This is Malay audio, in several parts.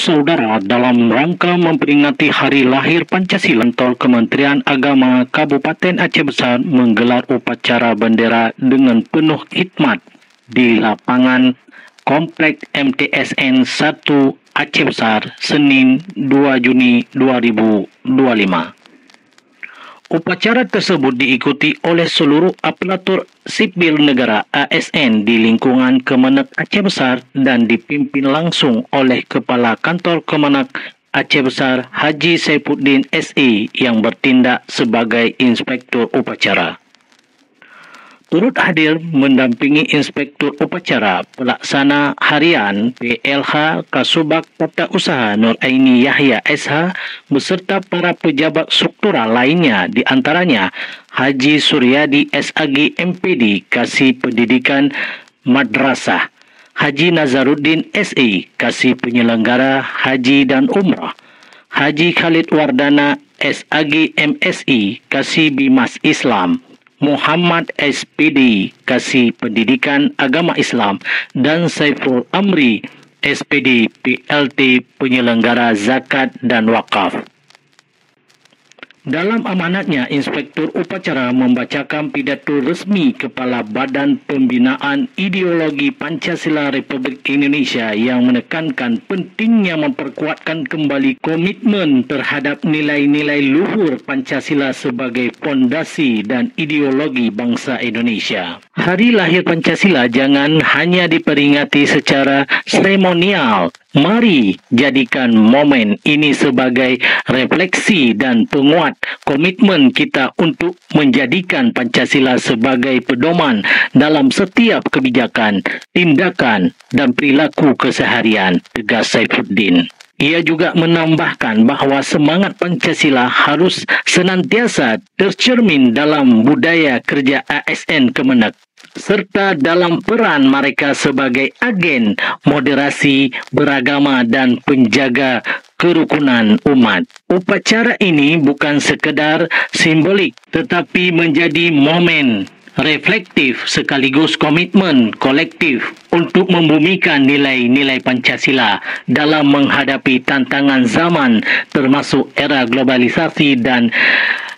Saudara, dalam rangka memperingati Hari Lahir Pancasila, Kantor Kementerian Agama Kabupaten Aceh Besar menggelar upacara bendera dengan penuh khidmat di lapangan Komplek MTSN 1 Aceh Besar, Senin 2 Juni 2025. Upacara tersebut diikuti oleh seluruh aparatur sipil negara ASN di lingkungan Kemenak Aceh Besar dan dipimpin langsung oleh Kepala Kantor Kemenak Aceh Besar Haji Saifuddin SE yang bertindak sebagai Inspektur Upacara. Turut hadir mendampingi Inspektur Upacara Pelaksana Harian PLH Kasubag Tata Usaha Nur Aini Yahya SH beserta para pejabat struktural lainnya, di antaranya Haji Suryadi SAG MPD Kasih Pendidikan Madrasah, Haji Nazaruddin SE Kasih Penyelenggara Haji dan Umrah, Haji Khalid Wardana SAG MSI Kasih Bimas Islam, Muhammad SPD Kasih Pendidikan Agama Islam, dan Saiful Amri SPD PLT Penyelenggara Zakat dan Wakaf. Dalam amanatnya, Inspektur Upacara membacakan pidato resmi Kepala Badan Pembinaan Ideologi Pancasila Republik Indonesia yang menekankan pentingnya memperkuatkan kembali komitmen terhadap nilai-nilai luhur Pancasila sebagai fondasi dan ideologi bangsa Indonesia. Hari Lahir Pancasila jangan hanya diperingati secara seremonial. Mari jadikan momen ini sebagai refleksi dan penguat komitmen kita untuk menjadikan Pancasila sebagai pedoman dalam setiap kebijakan, tindakan, dan perilaku keseharian, tegas Saifuddin. Ia juga menambahkan bahawa semangat Pancasila harus senantiasa tercermin dalam budaya kerja ASN Kemenak serta dalam peran mereka sebagai agen moderasi beragama dan penjaga kerukunan umat. Upacara ini bukan sekedar simbolik tetapi menjadi momen reflektif sekaligus komitmen kolektif untuk membumikan nilai-nilai Pancasila dalam menghadapi tantangan zaman termasuk era globalisasi dan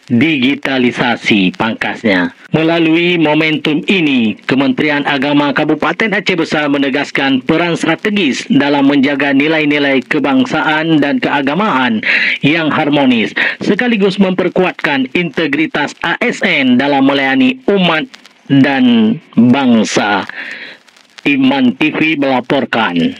digitalisasi, pangkasnya. Melalui momentum ini, Kementerian Agama Kabupaten Aceh Besar menegaskan peran strategis dalam menjaga nilai-nilai kebangsaan dan keagamaan yang harmonis, sekaligus memperkuatkan integritas ASN dalam melayani umat dan bangsa. Iman TV melaporkan.